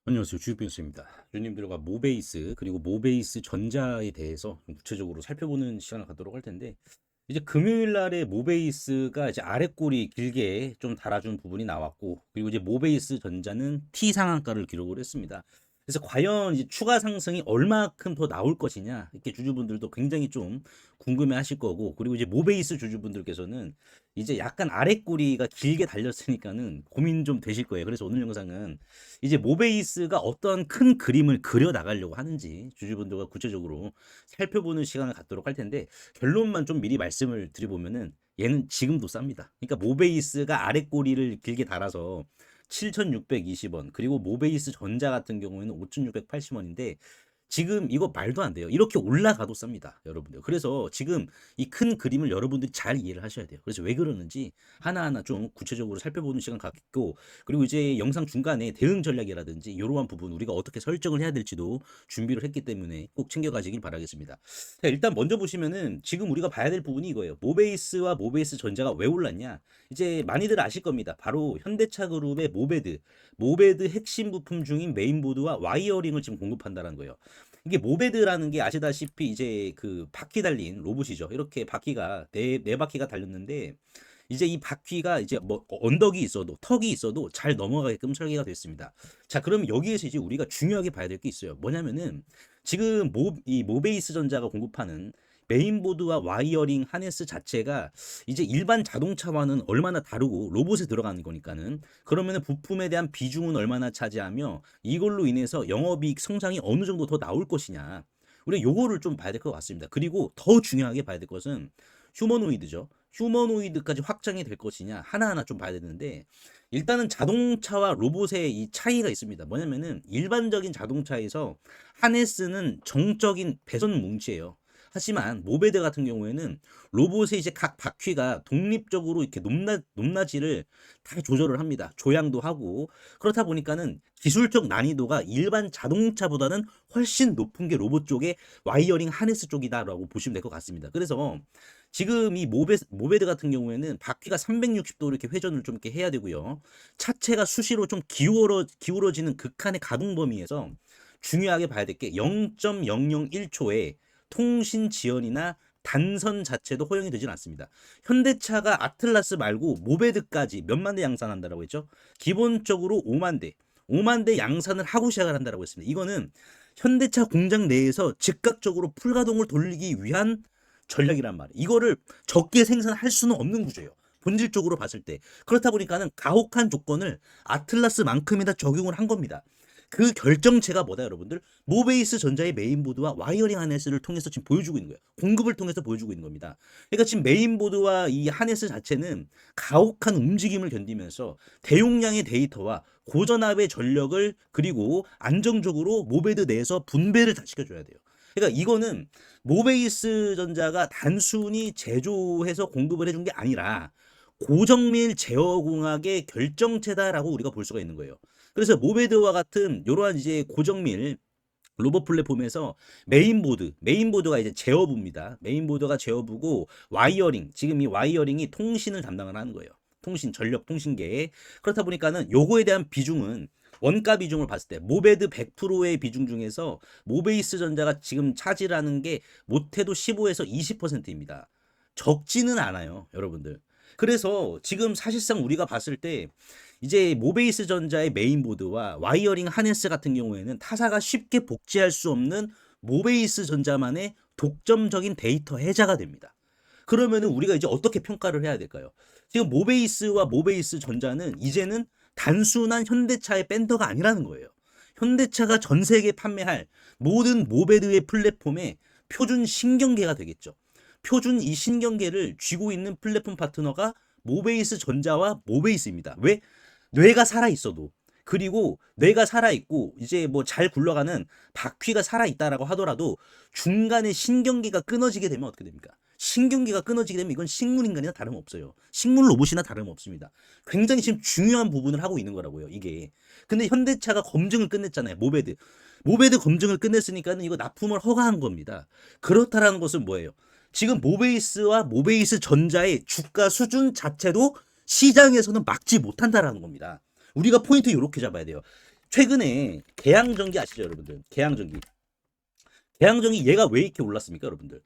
안녕하세요. 주식변수입니다. 주님들과 모베이스 그리고 모베이스 전자에 대해서 좀 구체적으로 살펴보는 시간을 갖도록 할 텐데 이제 금요일 날에 모베이스가 이제 아래 꼬리 길게 좀 달아준 부분이 나왔고 그리고 이제 모베이스 전자는 T 상한가를 기록을 했습니다. 그래서 과연 이제 추가 상승이 얼마큼 더 나올 것이냐 이렇게 주주분들도 굉장히 좀 궁금해하실 거고 그리고 이제 모베이스 주주분들께서는 이제 약간 아래 꼬리가 길게 달렸으니까는 고민 좀 되실 거예요. 그래서 오늘 영상은 이제 모베이스가 어떤 큰 그림을 그려 나가려고 하는지 주주분들과 구체적으로 살펴보는 시간을 갖도록 할 텐데 결론만 좀 미리 말씀을 드려보면은 얘는 지금도 쌉니다. 그러니까 모베이스가 아래 꼬리를 길게 달아서 7,620원 그리고 모베이스 전자 같은 경우에는 5,680원인데 지금 이거 말도 안 돼요. 이렇게 올라가도 쌉니다, 여러분들. 그래서 지금 이 큰 그림을 여러분들이 잘 이해를 하셔야 돼요. 그래서 왜 그러는지 하나하나 좀 구체적으로 살펴보는 시간 갖고 그리고 이제 영상 중간에 대응 전략이라든지 이러한 부분 우리가 어떻게 설정을 해야 될지도 준비를 했기 때문에 꼭 챙겨가시길 바라겠습니다. 자, 일단 먼저 보시면은 지금 우리가 봐야 될 부분이 이거예요. 모베이스와 모베이스 전자가 왜 올랐냐? 이제 많이들 아실 겁니다. 바로 현대차 그룹의 모베드 핵심 부품 중인 메인보드와 와이어링을 지금 공급한다는 거예요. 이게 모베드라는 게 아시다시피 이제 그 바퀴 달린 로봇이죠. 이렇게 바퀴가 네 바퀴가 달렸는데 이제 이 바퀴가 이제 뭐 언덕이 있어도 턱이 있어도 잘 넘어가게끔 설계가 됐습니다. 자, 그럼 여기에서 이제 우리가 중요하게 봐야 될 게 있어요. 뭐냐면은 지금 이 모베이스 전자가 공급하는 메인보드와 와이어링 하네스 자체가 이제 일반 자동차와는 얼마나 다르고 로봇에 들어가는 거니까는 그러면은 부품에 대한 비중은 얼마나 차지하며 이걸로 인해서 영업이익 성장이 어느 정도 더 나올 것이냐. 우리가 요거를 좀 봐야 될 것 같습니다. 그리고 더 중요하게 봐야 될 것은 휴머노이드죠. 휴머노이드까지 확장이 될 것이냐 하나하나 좀 봐야 되는데 일단은 자동차와 로봇의 이 차이가 있습니다. 뭐냐면은 일반적인 자동차에서 하네스는 정적인 배선 뭉치예요. 하지만 모베드 같은 경우에는 로봇의 이제 각 바퀴가 독립적으로 이렇게 높낮이를 다 조절을 합니다. 조향도 하고 그렇다 보니까는 기술적 난이도가 일반 자동차보다는 훨씬 높은 게 로봇 쪽의 와이어링 하네스 쪽이다라고 보시면 될 것 같습니다. 그래서 지금 이 모베드 같은 경우에는 바퀴가 360도 이렇게 회전을 좀 이렇게 해야 되고요. 차체가 수시로 좀 기울어지는 극한의 가동 범위에서 중요하게 봐야 될 게 0.001초에 통신 지연이나 단선 자체도 허용이 되진 않습니다. 현대차가 아틀라스 말고 모베드까지 몇만 대 양산한다라고 했죠. 기본적으로 5만 대 양산을 하고 시작을 한다라고 했습니다. 이거는 현대차 공장 내에서 즉각적으로 풀가동을 돌리기 위한 전략이란 말이에요. 이거를 적게 생산할 수는 없는 구조예요. 본질적으로 봤을 때. 그렇다 보니까는 가혹한 조건을 아틀라스만큼이나 적용을 한 겁니다. 그 결정체가 뭐다 여러분들? 모베이스 전자의 메인보드와 와이어링 하네스를 통해서 지금 보여주고 있는 거예요. 공급을 통해서 보여주고 있는 겁니다. 그러니까 지금 메인보드와 이 하네스 자체는 가혹한 움직임을 견디면서 대용량의 데이터와 고전압의 전력을 그리고 안정적으로 모베드 내에서 분배를 다 시켜줘야 돼요. 그러니까 이거는 모베이스 전자가 단순히 제조해서 공급을 해준 게 아니라 고정밀 제어공학의 결정체다라고 우리가 볼 수가 있는 거예요. 그래서 모베드와 같은 이러한 이제 고정밀 로봇 플랫폼에서 메인보드가 이제 제어부입니다. 메인보드가 제어부고 와이어링, 지금 이 와이어링이 통신을 담당을 하는 거예요. 통신, 전력 통신계. 그렇다 보니까는 요거에 대한 비중은 원가 비중을 봤을 때 모베드 100%의 비중 중에서 모베이스 전자가 지금 차지하는 게 못해도 15에서 20%입니다. 적지는 않아요, 여러분들. 그래서 지금 사실상 우리가 봤을 때 이제 모베이스 전자의 메인보드와 와이어링 하네스 같은 경우에는 타사가 쉽게 복제할 수 없는 모베이스 전자만의 독점적인 데이터 해자가 됩니다. 그러면은 우리가 이제 어떻게 평가를 해야 될까요? 지금 모베이스와 모베이스 전자는 이제는 단순한 현대차의 밴더가 아니라는 거예요. 현대차가 전 세계에 판매할 모든 모베드의 플랫폼의 표준 신경계가 되겠죠. 표준 이 신경계를 쥐고 있는 플랫폼 파트너가 모베이스 전자와 모베이스입니다. 왜? 뇌가 살아있어도 그리고 뇌가 살아있고 이제 뭐 잘 굴러가는 바퀴가 살아있다라고 하더라도 중간에 신경계가 끊어지게 되면 어떻게 됩니까? 신경계가 끊어지게 되면 이건 식물인간이나 다름없어요. 식물 로봇이나 다름없습니다. 굉장히 지금 중요한 부분을 하고 있는 거라고요, 이게. 근데 현대차가 검증을 끝냈잖아요, 모베드. 모베드 검증을 끝냈으니까는 이거 납품을 허가한 겁니다. 그렇다라는 것은 뭐예요? 지금 모베이스와 모베이스 전자의 주가 수준 자체도 시장에서는 막지 못한다라는 겁니다. 우리가 포인트 이렇게 잡아야 돼요. 최근에 개항전기 아시죠, 여러분들? 개항전기. 개항전기 얘가 왜 이렇게 올랐습니까, 여러분들?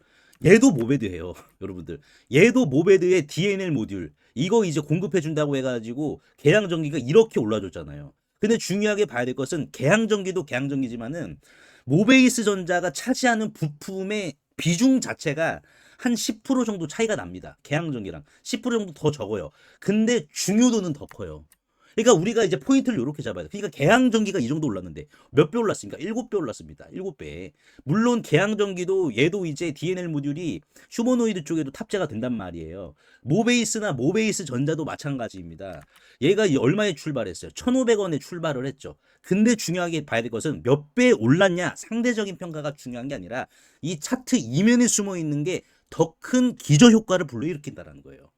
얘도 모베드예요, 여러분들. 얘도 모베드의 DNL 모듈 이거 이제 공급해 준다고 해가지고 개항전기가 이렇게 올라줬잖아요. 근데 중요하게 봐야 될 것은 개항전기도 개항전기지만은 모베이스 전자가 차지하는 부품의 비중 자체가 한 10% 정도 차이가 납니다. 개항전기랑 10% 정도 더 적어요. 근데 중요도는 더 커요. 그러니까 우리가 이제 포인트를 이렇게 잡아야 돼. 그러니까 개항전기가 이 정도 올랐는데 몇 배 올랐습니까? 7배 올랐습니다. 7배. 물론 개항전기도 얘도 이제 DNL 모듈이 휴머노이드 쪽에도 탑재가 된단 말이에요. 모베이스나 모베이스 전자도 마찬가지입니다. 얘가 얼마에 출발했어요? 1,500원에 출발을 했죠. 근데 중요하게 봐야 될 것은 몇 배 올랐냐? 상대적인 평가가 중요한 게 아니라 이 차트 이면에 숨어 있는 게 더 큰 기저 효과를 불러일으킨다는 거예요.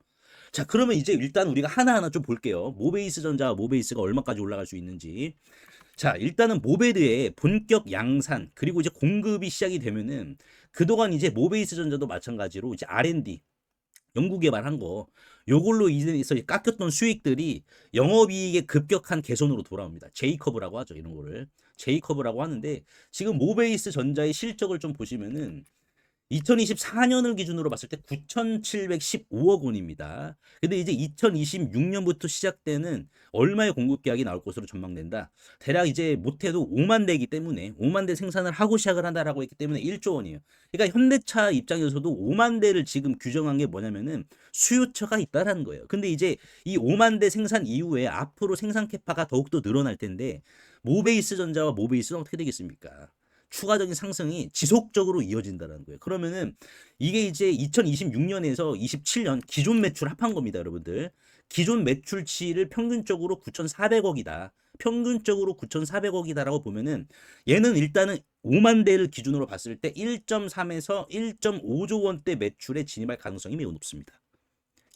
자, 그러면 이제 일단 우리가 하나하나 좀 볼게요. 모베이스 전자와 모베이스가 얼마까지 올라갈 수 있는지. 자, 일단은 모베드의 본격 양산, 그리고 이제 공급이 시작이 되면은 그동안 이제 모베이스 전자도 마찬가지로 이제 R&D, 연구 개발한 거, 요걸로 인해서 깎였던 수익들이 영업이익의 급격한 개선으로 돌아옵니다. J커브라고 하죠, 이런 거를. J커브라고 하는데 지금 모베이스 전자의 실적을 좀 보시면은 2024년을 기준으로 봤을 때 9,715억 원입니다. 근데 이제 2026년부터 시작되는 얼마의 공급 계약이 나올 것으로 전망된다. 대략 이제 못해도 5만 대이기 때문에 5만 대 생산을 하고 시작을 한다라고 했기 때문에 1조 원이에요. 그러니까 현대차 입장에서도 5만 대를 지금 규정한 게 뭐냐면은 수요처가 있다라는 거예요. 근데 이제 이 5만 대 생산 이후에 앞으로 생산 캐파가 더욱더 늘어날 텐데 모베이스 전자와 모베이스는 어떻게 되겠습니까? 추가적인 상승이 지속적으로 이어진다는 거예요. 그러면은 이게 이제 2026년에서 27년 기존 매출 합한 겁니다, 여러분들. 기존 매출치를 평균적으로 9,400억이다. 평균적으로 9,400억이다라고 보면은 얘는 일단은 5만 대를 기준으로 봤을 때 1.3에서 1.5조 원대 매출에 진입할 가능성이 매우 높습니다.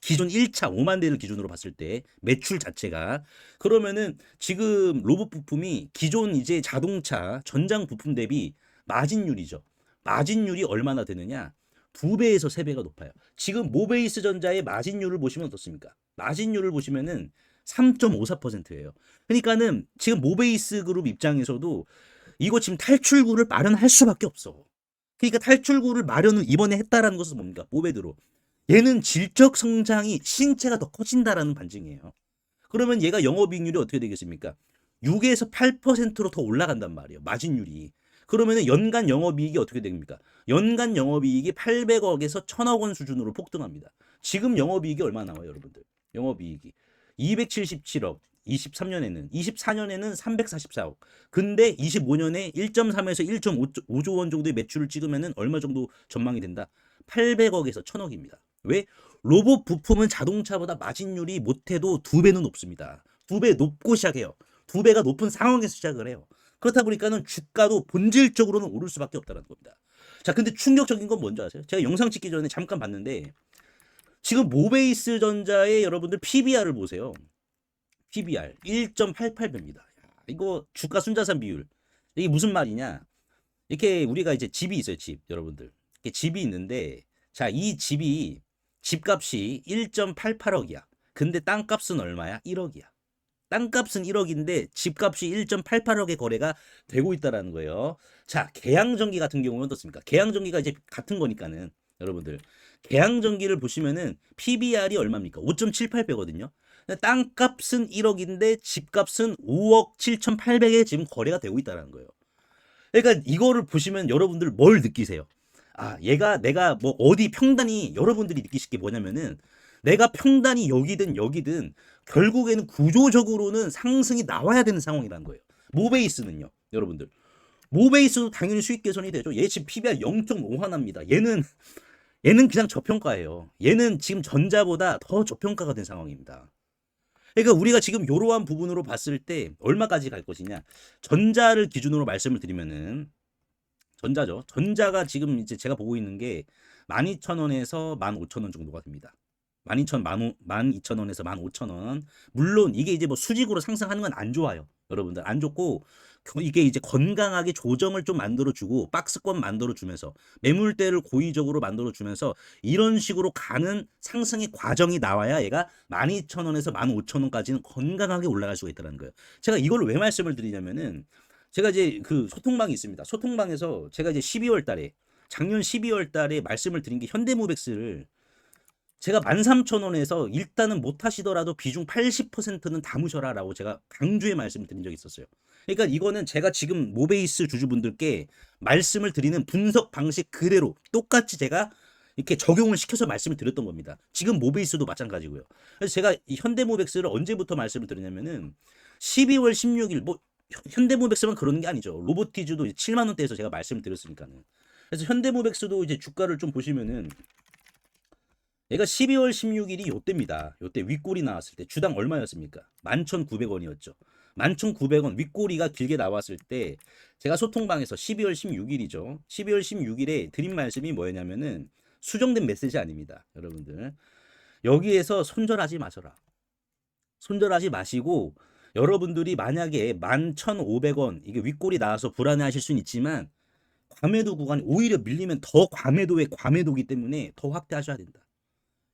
기존 1차 5만 대를 기준으로 봤을 때 매출 자체가 그러면은 지금 로봇 부품이 기존 이제 자동차 전장 부품 대비 마진율이죠. 마진율이 얼마나 되느냐? 2배에서 3배가 높아요. 지금 모베이스 전자의 마진율을 보시면 어떻습니까? 마진율을 보시면은 3.54%예요. 그러니까는 지금 모베이스 그룹 입장에서도 이거 지금 탈출구를 마련할 수밖에 없어. 그러니까 탈출구를 마련을 이번에 했다라는 것은 뭡니까? 모베드로. 얘는 질적 성장이 신체가 더 커진다라는 반증이에요. 그러면 얘가 영업이익률이 어떻게 되겠습니까? 6에서 8%로 더 올라간단 말이에요. 마진율이. 그러면 연간 영업이익이 어떻게 됩니까? 연간 영업이익이 800억에서 1,000억 원 수준으로 폭등합니다. 지금 영업이익이 얼마 나와요, 여러분들? 영업이익이 277억. 23년에는 24년에는 344억. 근데 25년에 1.3에서 1.5조 원 정도의 매출을 찍으면은 얼마 정도 전망이 된다? 800억에서 1,000억입니다. 왜? 로봇 부품은 자동차보다 마진율이 못해도 2배는 높습니다. 2배 높고 시작해요. 2배가 높은 상황에서 시작을 해요. 그렇다 보니까는 주가도 본질적으로는 오를 수밖에 없다는 겁니다. 자, 근데 충격적인 건 뭔지 아세요? 제가 영상 찍기 전에 잠깐 봤는데 지금 모베이스 전자의 여러분들 PBR을 보세요. PBR 1.88배입니다. 이거 주가 순자산 비율. 이게 무슨 말이냐? 이렇게 우리가 이제 집이 있어요, 집. 여러분들. 이렇게 집이 있는데 자, 이 집이 집값이 1.88억이야. 근데 땅값은 얼마야? 1억이야. 땅값은 1억인데 집값이 1.88억의 거래가 되고 있다라는 거예요. 자, 계양전기 같은 경우는 어떻습니까? 계양전기가 이제 같은 거니까는 여러분들 계양전기를 보시면은 PBR이 얼마입니까? 5.78배거든요. 땅값은 1억인데 집값은 5억 7,800에 지금 거래가 되고 있다는 거예요. 그러니까 이거를 보시면 여러분들 뭘 느끼세요? 아, 얘가 내가 뭐 어디 평단이 여러분들이 느끼실 게 뭐냐면은 내가 평단이 여기든 여기든 결국에는 구조적으로는 상승이 나와야 되는 상황이라는 거예요. 모베이스는요, 여러분들. 모베이스도 당연히 수익 개선이 되죠. 얘 지금 PBR 0.5 하나입니다. 얘는 그냥 저평가예요. 얘는 지금 전자보다 더 저평가가 된 상황입니다. 그러니까 우리가 지금 이러한 부분으로 봤을 때 얼마까지 갈 것이냐? 전자를 기준으로 말씀을 드리면은 전자죠. 전자가 지금 이제 제가 보고 있는 게 12,000원에서 15,000원 정도가 됩니다. 12,000원에서 15,000원. 물론 이게 이제 뭐 수직으로 상승하는 건 안 좋아요. 여러분들 안 좋고 이게 이제 건강하게 조정을 좀 만들어주고 박스권 만들어주면서 매물대를 고의적으로 만들어주면서 이런 식으로 가는 상승의 과정이 나와야 얘가 12,000원에서 15,000원까지는 건강하게 올라갈 수가 있다는 거예요. 제가 이걸 왜 말씀을 드리냐면은 제가 이제 그 소통방이 있습니다. 소통방에서 제가 이제 12월 달에 작년 12월 달에 말씀을 드린 게 현대모백스를 제가 13,000원에서 일단은 못 하시더라도 비중 80%는 담으셔라라고 제가 강조의 말씀을 드린 적이 있었어요. 그러니까 이거는 제가 지금 모베이스 주주분들께 말씀을 드리는 분석 방식 그대로 똑같이 제가 이렇게 적용을 시켜서 말씀을 드렸던 겁니다. 지금 모베이스도 마찬가지고요. 그래서 제가 이 현대모백스를 언제부터 말씀을 드렸냐면은 12월 16일 뭐 현대모백스만 그러는 게 아니죠. 로보티즈도 7만 원대에서 제가 말씀을 드렸으니까는. 그래서 현대모백스도 이제 주가를 좀 보시면은 얘가 12월 16일이 요때입니다. 요때 윗골이 나왔을 때 주당 얼마였습니까? 11,900원이었죠. 11,900원 윗골이가 길게 나왔을 때 제가 소통방에서 12월 16일이죠. 12월 16일에 드린 말씀이 뭐였냐면은 수정된 메시지 아닙니다. 여러분들. 여기에서 손절하지 마셔라. 손절하지 마시고 여러분들이 만약에 11,500원 이게 윗골이 나와서 불안해하실 수는 있지만 과매도 구간이 오히려 밀리면 더 과매도의 과매도기 때문에 더 확대하셔야 된다.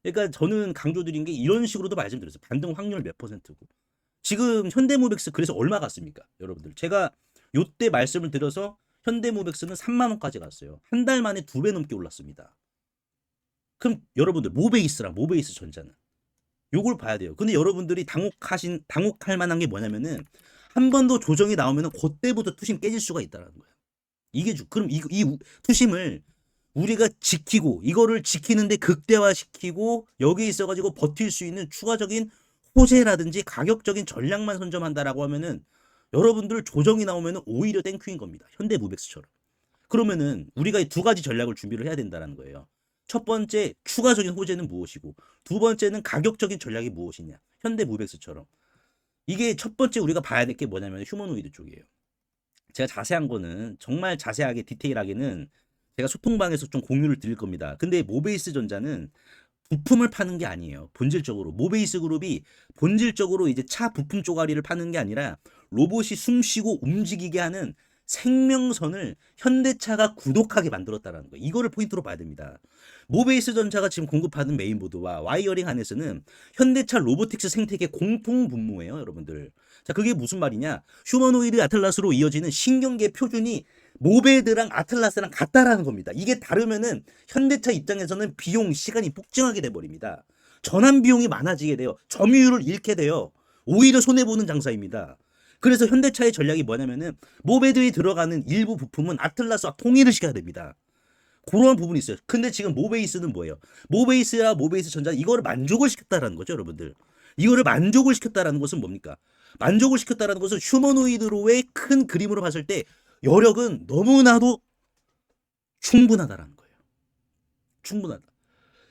그러니까 저는 강조드린 게 이런 식으로도 말씀드렸어요. 반등 확률 몇 %고. 지금 현대모백스 그래서 얼마 갔습니까? 여러분들. 제가 요때 말씀을 드려서 현대모백스는 3만 원까지 갔어요. 한 달 만에 2배 넘게 올랐습니다. 그럼 여러분들 모베이스랑 모베이스 전자는 요걸 봐야 돼요. 근데 여러분들이 당혹할 만한 게 뭐냐면은 한 번 더 조정이 나오면은 그때부터 투심 깨질 수가 있다는 거예요. 이게 그럼 이 투심을 우리가 지키고 이거를 지키는데 극대화시키고 여기 있어가지고 버틸 수 있는 추가적인 호재라든지 가격적인 전략만 선점한다라고 하면은 여러분들 조정이 나오면은 오히려 땡큐인 겁니다. 현대모백스처럼. 그러면은 우리가 이 두 가지 전략을 준비를 해야 된다는 거예요. 첫 번째 추가적인 호재는 무엇이고 두 번째는 가격적인 전략이 무엇이냐. 현대모백스처럼. 이게 첫 번째 우리가 봐야 될 게 뭐냐면 휴머노이드 쪽이에요. 제가 자세한 거는 정말 자세하게 디테일하게는 제가 소통방에서 좀 공유를 드릴 겁니다. 근데 모베이스 전자는 부품을 파는 게 아니에요. 본질적으로 모베이스 그룹이 본질적으로 이제 차 부품 쪼가리를 파는 게 아니라 로봇이 숨쉬고 움직이게 하는 생명선을 현대차가 구독하게 만들었다는 거예요. 이거를 포인트로 봐야 됩니다. 모베이스 전자가 지금 공급하는 메인보드와 와이어링 안에서는 현대차 로보틱스 생태계 공통 분모예요, 여러분들. 자, 그게 무슨 말이냐? 휴머노이드 아틀라스로 이어지는 신경계 표준이 모베드랑 아틀라스랑 같다라는 겁니다. 이게 다르면은 현대차 입장에서는 비용, 시간이 폭증하게 돼버립니다. 전환 비용이 많아지게 돼요. 점유율을 잃게 돼요. 오히려 손해보는 장사입니다. 그래서 현대차의 전략이 뭐냐면은 모베드에 들어가는 일부 부품은 아틀라스와 통일을 시켜야 됩니다. 그런 부분이 있어요. 근데 지금 모베이스는 뭐예요? 모베이스와 모베이스 전자 이거를 만족을 시켰다라는 거죠, 여러분들. 이거를 만족을 시켰다라는 것은 뭡니까? 만족을 시켰다라는 것은 휴머노이드로의 큰 그림으로 봤을 때 여력은 너무나도 충분하다라는 거예요. 충분하다.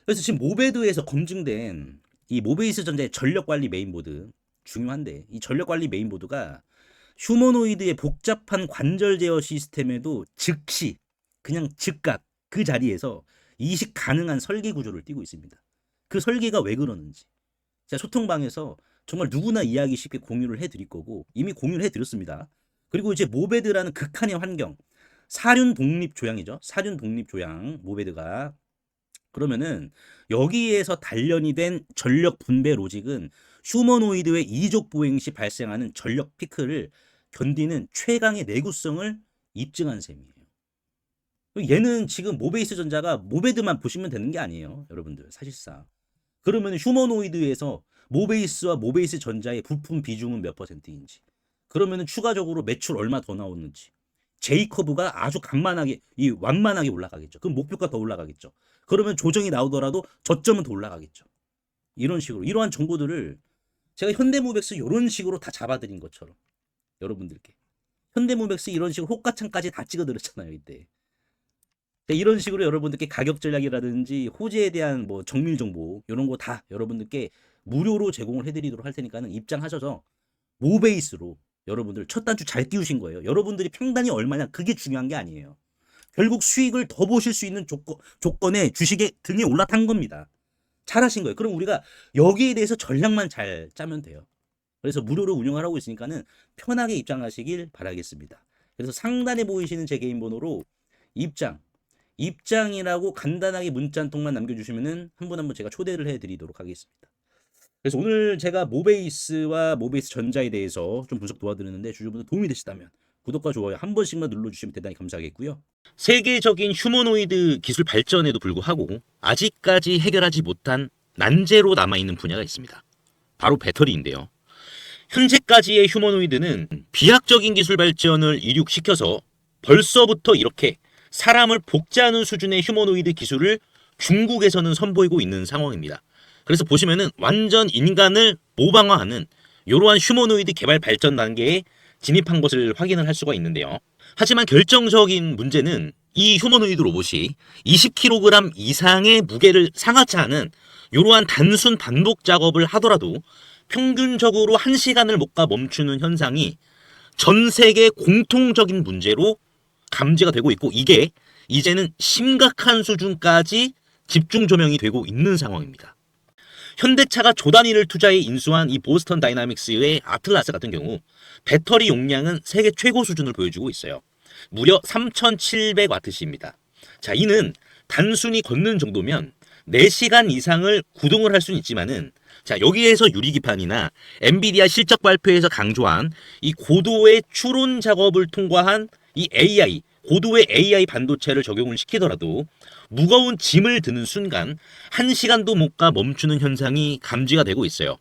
그래서 지금 모베드에서 검증된 이 모베이스 전자의 전력 관리 메인보드 중요한데 이 전력 관리 메인보드가 휴머노이드의 복잡한 관절 제어 시스템에도 즉시 그냥 즉각 그 자리에서 이식 가능한 설계 구조를 띠고 있습니다. 그 설계가 왜 그러는지 제가 소통방에서 정말 누구나 이해하기 쉽게 공유를 해드릴 거고 이미 공유를 해드렸습니다. 그리고 이제 모베드라는 극한의 환경 사륜 독립 조향이죠. 사륜 독립 조향 모베드가 그러면은 여기에서 단련이 된 전력 분배 로직은 휴머노이드의 이족 보행 시 발생하는 전력 피크를 견디는 최강의 내구성을 입증한 셈이에요. 얘는 지금 모베이스 전자가 모베드만 보시면 되는 게 아니에요. 여러분들 사실상. 그러면 휴머노이드에서 모베이스와 모베이스 전자의 부품 비중은 몇 %인지 그러면 추가적으로 매출 얼마 더 나오는지 J커브가 아주 완만하게 올라가겠죠. 그럼 목표가 더 올라가겠죠. 그러면 조정이 나오더라도 저점은 더 올라가겠죠. 이런 식으로 이러한 정보들을 제가 현대모백스 이런 식으로 다 잡아드린 것처럼 여러분들께 현대모백스 이런 식으로 호가창까지 다 찍어드렸잖아요 이때. 이런 식으로 여러분들께 가격 전략이라든지 호재에 대한 뭐 정밀 정보 이런 거 다 여러분들께 무료로 제공을 해드리도록 할 테니까는 입장하셔서 모베이스로 여러분들 첫 단추 잘 띄우신 거예요. 여러분들이 평단이 얼마냐 그게 중요한 게 아니에요. 결국 수익을 더 보실 수 있는 조건에 주식에 등에 올라탄 겁니다. 잘하신 거예요. 그럼 우리가 여기에 대해서 전략만 잘 짜면 돼요. 그래서 무료로 운영을 하고 있으니까는 편하게 입장하시길 바라겠습니다. 그래서 상단에 보이시는 제 개인 번호로 입장이라고 간단하게 문자 한 통만 남겨주시면은 한 분 한 분 제가 초대를 해드리도록 하겠습니다. 그래서 오늘 제가 모베이스와 모베이스 전자에 대해서 좀 분석 도와드렸는데 주주분들 도움이 되시다면 구독과 좋아요 한 번씩만 눌러주시면 대단히 감사하겠고요. 세계적인 휴머노이드 기술 발전에도 불구하고 아직까지 해결하지 못한 난제로 남아있는 분야가 있습니다. 바로 배터리인데요. 현재까지의 휴머노이드는 비약적인 기술 발전을 이룩시켜서 벌써부터 이렇게 사람을 복제하는 수준의 휴머노이드 기술을 중국에서는 선보이고 있는 상황입니다. 그래서 보시면은 완전 인간을 모방화하는 이러한 휴머노이드 개발 발전 단계에 진입한 것을 확인을 할 수가 있는데요. 하지만 결정적인 문제는 이 휴머노이드 로봇이 20kg 이상의 무게를 상하지 않은 이러한 단순 반복 작업을 하더라도 평균적으로 1시간을 못 가 멈추는 현상이 전 세계 공통적인 문제로 감지가 되고 있고, 이게 이제는 심각한 수준까지 집중 조명이 되고 있는 상황입니다. 현대차가 조 단위를 투자해 인수한 이 보스턴 다이나믹스의 아틀라스 같은 경우 배터리 용량은 세계 최고 수준을 보여주고 있어요. 무려 3700W입니다. 자, 이는 단순히 걷는 정도면 4시간 이상을 구동을 할 수는 있지만은, 자, 여기에서 유리기판이나 엔비디아 실적 발표에서 강조한 이 고도의 추론 작업을 통과한 이 AI, 고도의 AI 반도체를 적용을 시키더라도 무거운 짐을 드는 순간 1시간도 못 가 멈추는 현상이 감지가 되고 있어요.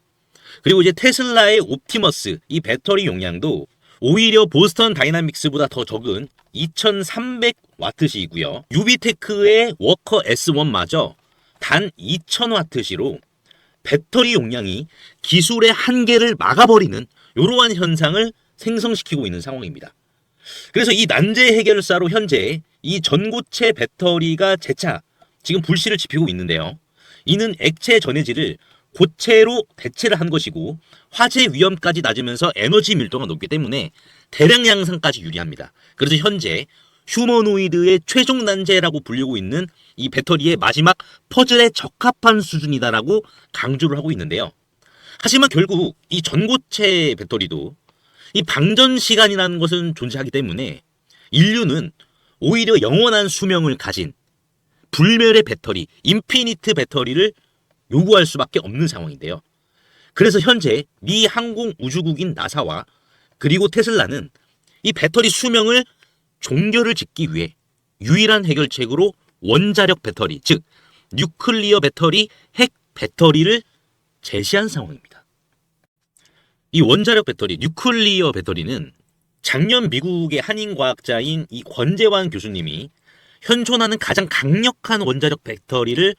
그리고 이제 테슬라의 옵티머스 이 배터리 용량도 오히려 보스턴 다이나믹스보다 더 적은 2300W이고요. 유비테크의 워커 S1마저 단 2000W로 배터리 용량이 기술의 한계를 막아버리는 이러한 현상을 생성시키고 있는 상황입니다. 그래서 이 난제 해결사로 현재 이 전고체 배터리가 재차 지금 불씨를 지피고 있는데요. 이는 액체 전해질을 고체로 대체를 한 것이고 화재 위험까지 낮으면서 에너지 밀도가 높기 때문에 대량 양산까지 유리합니다. 그래서 현재 휴머노이드의 최종 난제라고 불리고 있는 이 배터리의 마지막 퍼즐에 적합한 수준이다라고 강조를 하고 있는데요. 하지만 결국 이 전고체 배터리도 이 방전 시간이라는 것은 존재하기 때문에 인류는 오히려 영원한 수명을 가진 불멸의 배터리, 인피니트 배터리를 요구할 수밖에 없는 상황인데요. 그래서 현재 미 항공우주국인 나사와 그리고 테슬라는 이 배터리 수명을 종결을 짓기 위해 유일한 해결책으로 원자력 배터리, 즉 뉴클리어 배터리, 핵 배터리를 제시한 상황입니다. 이 원자력 배터리, 뉴클리어 배터리는 작년 미국의 한인과학자인 이 권재환 교수님이 현존하는 가장 강력한 원자력 배터리를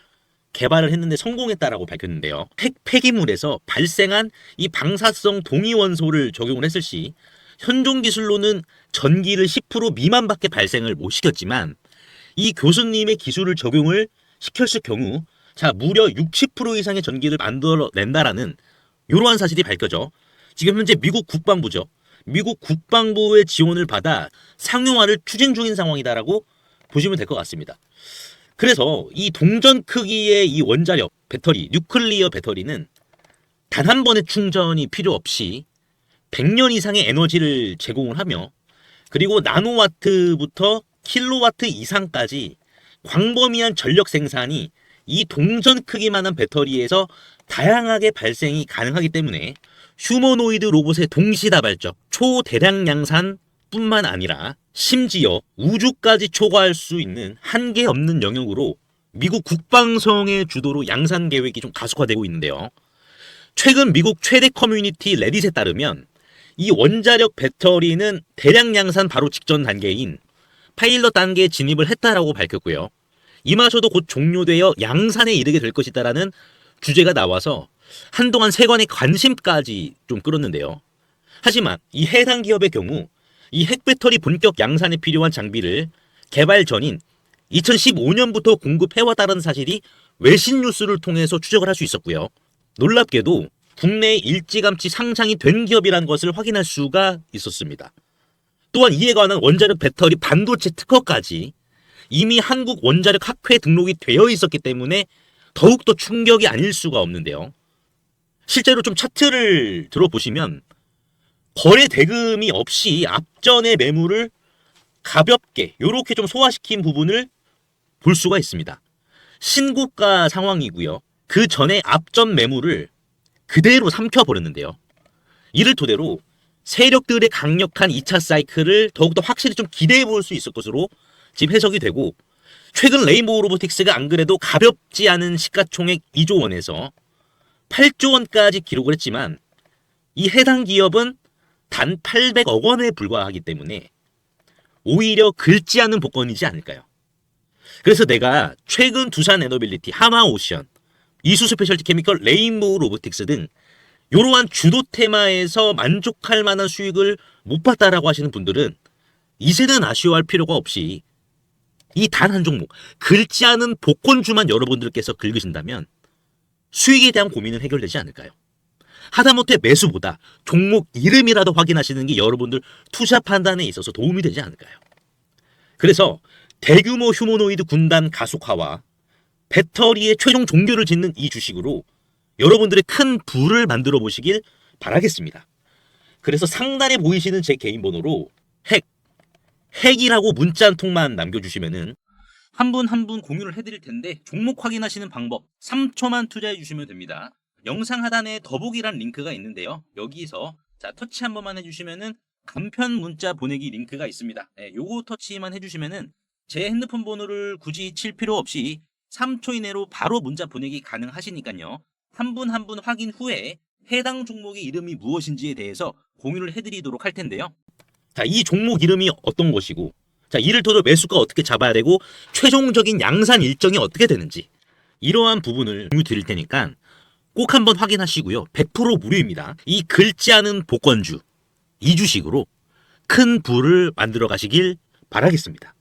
개발을 했는데 성공했다라고 밝혔는데요. 핵 폐기물에서 발생한 이 방사성 동위원소를 적용을 했을 시 현존 기술로는 전기를 10% 미만밖에 발생을 못 시켰지만 이 교수님의 기술을 적용을 시켰을 경우 무려 60% 이상의 전기를 만들어낸다라는 이러한 사실이 밝혀져 지금 현재 미국 국방부죠. 미국 국방부의 지원을 받아 상용화를 추진 중인 상황이다라고 보시면 될 것 같습니다. 그래서 이 동전 크기의 이 원자력 배터리, 뉴클리어 배터리는 단 한 번의 충전이 필요 없이 100년 이상의 에너지를 제공을 하며 그리고 나노와트부터 킬로와트 이상까지 광범위한 전력 생산이 이 동전 크기만한 배터리에서 다양하게 발생이 가능하기 때문에 휴머노이드 로봇의 동시다발적 초대량 양산 뿐만 아니라 심지어 우주까지 초과할 수 있는 한계 없는 영역으로 미국 국방성의 주도로 양산 계획이 좀 가속화되고 있는데요. 최근 미국 최대 커뮤니티 레딧에 따르면 이 원자력 배터리는 대량 양산 바로 직전 단계인 파일럿 단계에 진입을 했다라고 밝혔고요. 이마저도 곧 종료되어 양산에 이르게 될 것이다라는 주제가 나와서 한동안 세간의 관심까지 좀 끌었는데요. 하지만 이 해당 기업의 경우 이 핵배터리 본격 양산에 필요한 장비를 개발 전인 2015년부터 공급해왔다는 사실이 외신 뉴스를 통해서 추적을 할 수 있었고요. 놀랍게도 국내에 일찌감치 상장이 된 기업이라는 것을 확인할 수가 있었습니다. 또한 이에 관한 원자력 배터리 반도체 특허까지 이미 한국 원자력 학회에 등록이 되어 있었기 때문에 더욱더 충격이 아닐 수가 없는데요. 실제로 좀 차트를 들어보시면 거래 대금이 없이 앞전의 매물을 가볍게 이렇게 좀 소화시킨 부분을 볼 수가 있습니다. 신고가 상황이고요. 그 전에 앞전 매물을 그대로 삼켜버렸는데요. 이를 토대로 세력들의 강력한 2차 사이클을 더욱더 확실히 좀 기대해 볼 수 있을 것으로 지금 해석이 되고, 최근 레인보우 로보틱스가 안 그래도 가볍지 않은 시가총액 2조 원에서 8조 원까지 기록을 했지만 이 해당 기업은 단 800억 원에 불과하기 때문에 오히려 긁지 않은 복권이지 않을까요? 그래서 내가 최근 두산 에너빌리티, 하마오션, 이수 스페셜티 케미컬, 레인보우 로보틱스 등 이러한 주도 테마에서 만족할 만한 수익을 못 봤다라고 하시는 분들은 이제는 아쉬워할 필요가 없이 이 단 한 종목, 긁지 않은 복권주만 여러분들께서 긁으신다면 수익에 대한 고민은 해결되지 않을까요? 하다못해 매수보다 종목 이름이라도 확인하시는 게 여러분들 투자 판단에 있어서 도움이 되지 않을까요? 그래서 대규모 휴머노이드 군단 가속화와 배터리의 최종 종결을 짓는 이 주식으로 여러분들의 큰 부를 만들어 보시길 바라겠습니다. 그래서 상단에 보이시는 제 개인 번호로 핵이라고 문자 한 통만 남겨주시면은 한 분 한 분 공유를 해드릴 텐데, 종목 확인하시는 방법 3초만 투자해 주시면 됩니다. 영상 하단에 더보기란 링크가 있는데요. 여기서 터치 한 번만 해주시면은 간편 문자 보내기 링크가 있습니다. 요거 터치만 해주시면은 제 핸드폰 번호를 굳이 칠 필요 없이 3초 이내로 바로 문자 보내기 가능하시니까요. 한 분 한 분 확인 후에 해당 종목의 이름이 무엇인지에 대해서 공유를 해드리도록 할 텐데요. 이 종목 이름이 어떤 것이고, 이를 토대로 매수가 어떻게 잡아야 되고, 최종적인 양산 일정이 어떻게 되는지, 이러한 부분을 공유 드릴 테니까 꼭 한번 확인하시고요. 100% 무료입니다. 이 긁지 않은 복권주, 이 주식으로 큰 부를 만들어 가시길 바라겠습니다.